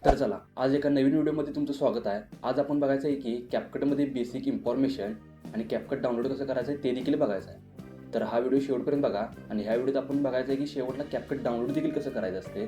तर चला, आज एका नवीन व्हिडिओमध्ये तुमचं स्वागत आहे. आज आपण बघायचं आहे की कॅपकटमध्ये बेसिक इन्फॉर्मेशन आणि कॅपकट डाउनलोड कसं करायचं आहे ते देखील बघायचं आहे. तर हा व्हिडिओ शेवटपर्यंत बघा आणि ह्या व्हिडिओत आपण बघायचं आहे की शेवटला कॅपकट डाउनलोड देखील कसं करायचं असते.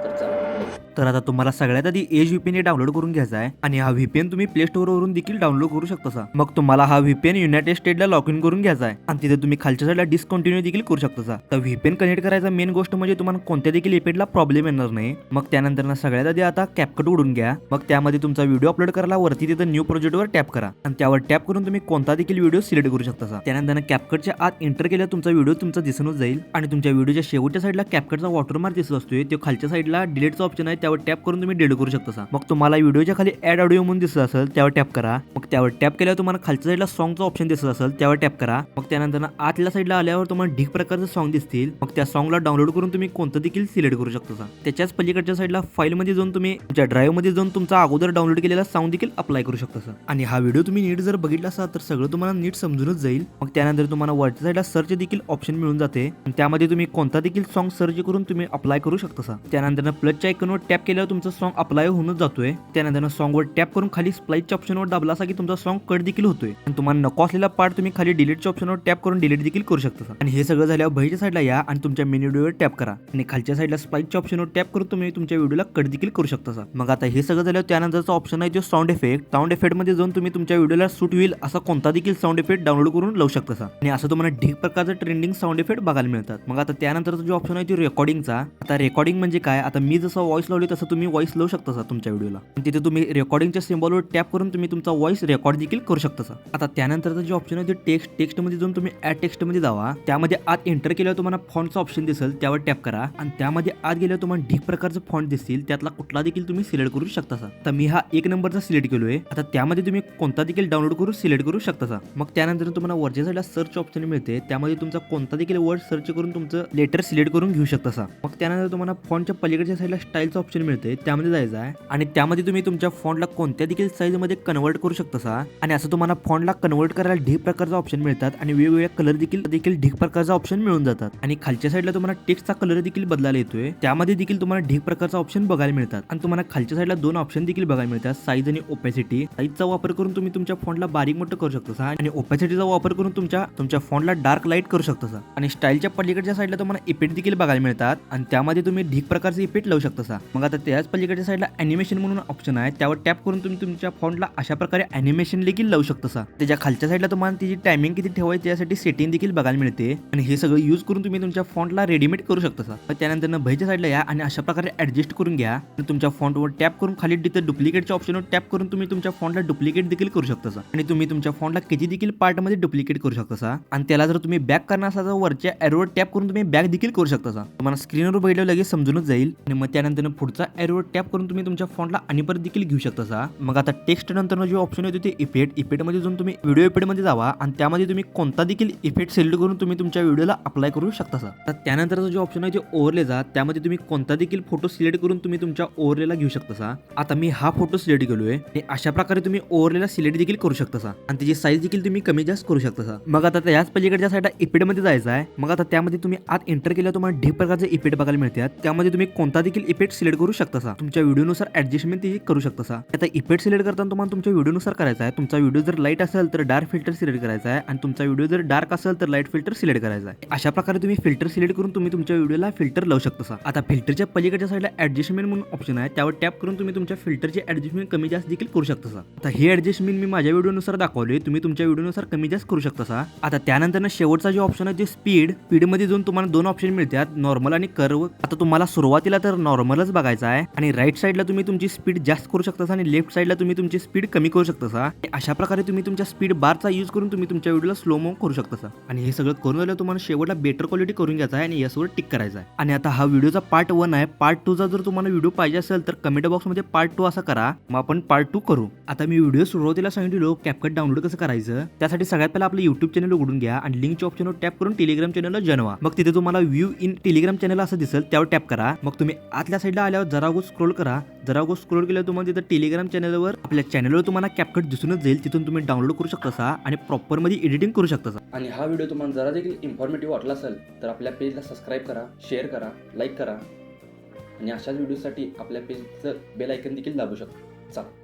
तर चला बघू. तर आता तुम्हाला सगळ्यात आधी एज व्हीपीएन डाउनलोड करून घ्यायचा आहे आणि हा व्हीपीएन तुम्ही प्ले स्टोर वरून देखील डाउनलोड करू शकता. मग तुम्हाला हा व्हीपीएन युनायटेड स्टेटला लॉग इन करून घ्यायचा आहे आणि तिथे तुम्ही खालच्या साईडला डिस्कंटिन्यू देखील करू शकता. तर व्हीपीएन कनेक्ट करायचा मेन गोष्ट म्हणजे तुम्हाला कोणत्या देखील इफेक्टला प्रॉब्लेम येणार नाही. मग त्यानंतर सगळ्यात आधी आता कॅपकट उडून घ्या. मग त्यामध्ये तुमचा व्हिडिओ अपलोड करायला वरती तिथं न्यू प्रोजेक्टवर टॅप करा आणि त्यावर टॅप करून तुम्ही कोणता देखील व्हिडिओ सिलेक्ट करू शकता. त्यानंतर कॅपकटच्या आत एंटर केल्यावर तुमचा व्हिडिओ तुमचा दिसूनच जाईल आणि तुमच्या व्हिडिओच्या शेवटच्या साईडला कॅपकटचा वॉटरमार्क दिसत असतोय. तो खालच्या साईडला डिलीटचा ऑप्शन आहे, त्यावर टॅप करून तुम्ही डिलीट करू शकता. मग तुम्हाला व्हिडिओच्या खाली ऍड ऑडिओ म्हणून दिसत असेल त्यावर टॅप करा. मग त्यावर टॅप केल्यावर तुम्हाला खालच्या साईडला सॉंगचा ऑप्शन दिसत असेल त्यावर टॅप करा. मग त्यानंतर आतल्या साईडला आल्यावर तुम्हाला ढीक प्रकारचे सॉंग दिसतील. मग त्या सॉंगला डाउनलोड करून तुम्ही कोणतं देखील सिलेक्ट करू शकता. त्याच्याच पलीकडच्या साईडला फाईल मध्ये जाऊन तुम्ही तुमच्या ड्राईव्ह मध्ये जाऊन तुमचा अगोदर डाउनलोड केलेला सॉंग देखील अप्लाय करू शकता. आणि हा व्हिडिओ तुम्ही नीट जर बघितला असाल तर सगळं तुम्हाला नीट समजूनच जाईल. मग त्यानंतर तुम्हाला वरच्या साईडला सर्च देखील ऑप्शन मिळून जाते आणि त्यामध्ये तुम्ही कोणता देखील सॉंग सर्च करून तुम्ही अप्लाय करू शकता. त्यानंतर प्लसच्या आयकॉनवर टॅप केल्यावर तुमचा सॉंग अप्लाय होऊनच जातोय. त्यानंतर सॉंगवर टॅप करून खाली स्प्लाइसच्या ऑप्शनवर दाबला असा की तुमचा सॉंग कट देखील होतोय आणि तुम्हाला नको असलेला पार्ट तुम्ही खाली डिलीटच्या ऑप्शनवर टॅप करून डिलीट देखील करू शकता. आणि हे सगळं झाल्यावर बाहेरच्या साईडला या आणि तुमच्या मेन व्हिडिओवर टॅप करा आणि खालच्या साईडला स्प्लाइसच्या ऑप्शनवर टॅप करून तुम्ही तुमच्या व्हिडिओला कट देखील करू शकता. मग आता हे सगळं झाल्यावर त्यानंतरचा ऑप्शन आहे जो साऊंड इफेक्ट मध्ये जाऊन तुम्ही तुमच्या व्हिडिओला सूट होईल असा कोणता देखील साऊंड इफेक्ट डाउनलोड करून लावू शकता आणि असं तुम्हाला ढीक प्रकारचा ट्रेंडिंग साऊंड इफेक्ट बघायला मिळतात. मग आता त्यानंतरचा जो ऑप्शन आहे तो रेकॉर्डिंगचा. आता रेकॉर्डिंग म्हणजे काय, आता मी जसं व्हॉइस लावली तसं तुम्ही व्हॉइस लावू शकता तुमच्या व्हिडिओला. तिथे तुम्ही रेकॉर्डिंगच्या सिम्बॉलवर टॅप करून तुम्ही तुमचा व्हॉइस रेकॉर्ड देखील करू शकता. आता त्यानंतरचा जो ऑप्शन आहे ते टेक्स्टमध्ये जाऊन तुम्ही ऍड टेक्स्टमध्ये जावा. त्यामध्ये आत एंटर केल्यावर तुम्हाला फॉन्टचा ऑप्शन दिसेल त्यावर टॅप करा आणि त्यामध्ये आत गेल्यावर तुम्हाला ढीक प्रकारचे फॉन्ट दिसतील. त्यातला कुठला देखील तुम्ही सिलेक्ट करू शकता. तर मी हा 1 नंबरचा सिलेक्ट केलोय. आता त्यामध्ये तुम्ही कोणता देखील डाउनलोड करून सिलेक्ट करू शकता. मग त्यानंतर तुम्हाला वरच्या साईडला सर्च ऑप्शन मिळते, त्यामध्ये तुमचा कोणता देखील वर्ड सर्च करून तुमचं लेटर सिलेक्ट करून घेऊ शकता. मग त्यानंतर तुम्हाला फॉन्टच्या पलीकडच्या साईडला स्टाईलचा ऑप्शन मिळते, त्यामध्ये जायचं आहे आणि त्यामध्ये तुम्ही तुमच्या फॉन्टला कोणत्या देखील साईज मध्ये कन्वर्ट करू शकता. आणि असं तुम्हाला फॉन्टला कन्वर्ट करायला ढीक प्रकारचा ऑप्शन मिळतात आणि वेगवेगळ्या कलर देखील ढीक प्रकारचा ऑप्शन मिळून जातात. आणि खालच्या साईडला तुम्हाला टेक्स्टचा कलर देखील बदलायला येतोय, त्यामध्ये देखील तुम्हाला ढीक प्रकारचा ऑप्शन बघायला मिळतात. आणि तुम्हाला खालच्या साईडला 2 ऑप्शन देखील बघायला मिळतात, साईज आणि ओपॅसिटी. साईजचा वापर करून तुम्ही तुमच्या फॉन्टला बारीक मोठं करू शकता आणि ओपॅसिटीचा वापर करून तुमच्या फॉन्टला डार्क लाईट करू शकता. आणि स्टाईलच्या पलीकडच्या साईडला तुम्हाला इफेक्ट देखील बघायला मिळतात आणि त्यामध्ये तुम्ही ढीक प्रकारचे इफेक्ट लावू शकता. मग आता त्याच पलीकडच्या साईडला अॅनिमेशन म्हणून ऑप्शन आहे, त्यावर टॅप करून तुम्ही तुमच्या फॉन्टला अशा प्रकारे अॅनिमेशन देखील लावू शकता. त्याच्या खालच्या साईडला तुम्हाला त्याची टायमिंग किती ठेवायची त्यासाठी सेटिंग देखील बघायला मिळते आणि हे सगळं यूज करून तुम्ही तुमच्या फॉन्टला रेडीमेड करू शकता. त्यानंतर बाहेरच्या साईडला या आणि अशा प्रकारे ऍडजस्ट करून घ्या आणि तुमच्या फॉन्टवर टॅप करून खाली तिथं डुप्लिकेटच्या ऑप्शनवर टॅप करून तुम्ही तुमच्या फॉन्टला डुप्लिकेट देखील करू शकता आणि तुम्ही तुमच्या फॉन्टला किती देखील पार्टमध्ये डुप्लिकेट करू शकता. आणि त्याला जर तुम्ही बॅक करणार असाल तर वरच्या एरोवर टॅप करून तुम्ही बॅक देखील करू शकता. तुम्हाला स्क्रीनवर बघितल्यावर लगेच समजूनच जाईल. आणि मग त्यानंतर पुढचा एरोवर टॅप करून तुम्ही तुमच्या फॉन्टला आणि परत देखील घेऊ शकता. मग आता टेक्स्ट नंतर जो ऑप्शन येतो ते इफेक्टमध्ये जाऊन तुम्ही व्हिडिओ इफेक्टमध्ये जावा आणि त्यामध्ये तुम्ही कोणता देखील इफेक्ट सिलेक्ट करून तुम्ही तुमच्या व्हिडिओला अप्लाय करू शकता. तर त्यानंतरचा जो ऑप्शन आहे ते ओव्हरलेचा, त्यामध्ये तुम्ही कोणता देखील फोटो सिलेक्ट करून तुम्ही तुमच्या ओव्हरलेला घेऊ शकता. आता मी हा फोटो सिलेक्ट केलोय आणि अशा प्रकारे तुम्ही ओव्हरलेला सिलेक्ट देखील करू शकता आणि त्याची साईज देखील तुम्ही कमी जास्त करू शकता. मग आता त्याच पलीकडच्या साईडला इफेक्टमध्ये जायचं आहे. मग आता त्यामध्ये तुम्ही आत एंटर केल्यावर तुम्हाला ढीक प्रकारचे इफेक्ट बघायला मिळतात, त्यामध्ये तुम्ही कोणता देखील इफेक्ट सिलेक्ट करू शकता. तुमच्या व्हिडिओनुसार ऍडजस्टमेंट देखील करू शकता. आता इफेक्ट सिलेक्ट करताना तुम्हाला तुमच्या व्हिडिओनुसार करायचा आहे. तुमचा व्हिडिओ जर लाईट असेल तर डार्क फिल्टर सिलेक्ट करायचा आहे आणि तुमचा व्हिडिओ जर डार्क असेल तर लाईट फिल्टर सिलेक्ट करायचा आहे. अशा प्रकारे तुम्ही फिल्टर सिलेक्ट करून तुम्ही तुमच्या व्हिडिओला फिल्टर लावू शकता. आता फिल्टरच्या पलीकडच्या साईडला ऍडजस्टमेंट म्हणून ऑप्शन आहे, त्यावर टॅप करून तुम्ही तुमच्या फिल्टरचे ऍडजस्टमेंट कमी जास्त देखील करू शकता. आता हे ऍडजस्टमेंट मी माझ्या व्हिडिओनुसार दाखवले, तुम्ही तुमच्या व्हिडिओनुसार कमी जास्त करू शकता. आता त्यानंतर शेवटचा जो ऑप्शन आहे ते स्पीडमध्ये जाऊन तुम्हाला 2 ऑप्शन मिळतात, नॉर्मल आणि कर्व. आता तुम्हाला सुरुवातीला तर नॉर्मलच बघायचा आहे आणि राईट साईडला तुम्ही तुमची स्पीड जास्त करू शकता आणि लेफ्ट साईडला तुम्ही तुमची स्पीड कमी करू शकता. अशा प्रकारे तुम्ही तुमच्या स्पीड बारचा यूज करून तुम्ही तुमच्या व्हिडिओला स्लो मूव्ह करू शकता. आणि हे सगळं करून झालं तुम्हाला शेवटला बेटर क्वालिटी करून घ्यायचा आहे आणि यासवर टिक करायचा आहे. आणि आता हा व्हिडिओचा पार्ट 1 आहे. पार्ट 2 चा जर तुम्हाला व्हिडिओ पाहिजे असेल तर कमेंट बॉक्समध्ये पार्ट 2 असा करा, मग आपण पार्ट 2 करू. आता मी व्हिडिओ सुरुवातीला सांगितलं कॅपकट डाउनलोड कसं करायचं, त्यासाठी सगळ्यात पहिला आपलं युट्यूब चॅनल उघडून घ्या आणि लिंकच्या ऑप्शनवर टॅप करून टेलिग्राम चॅनलला जॉइन व्हा. मग तिथे तुम्हाला व्ह्यू इन टेलिग्राम चॅनल असं दिसेल, त्यावर टॅप करा. मग तुम्ही आतल्या साईडला आल्यावर जरा स्क्रोल करा. जरा स्क्रोल केल्यावर तुम्हाला तिथं टेलिग्राम चॅनलवर आपल्या चॅनलवर तुम्हाला कॅपकट दिसूनच जाईल, तिथून तुम्ही डाउनलोड करू शकता आणि प्रॉपर मध्ये एडिटिंग करू शकता. आणि हा व्हिडिओ तुम्हाला जरा देखील इन्फॉर्मेटिव्ह वाटला असेल तर आपल्या पेजला सबस्क्राईब करा, शेअर करा, लाईक करा आणि अशाच व्हिडिओसाठी आपल्या पेजचं बेल आयकन देखील दाबू शकता. चला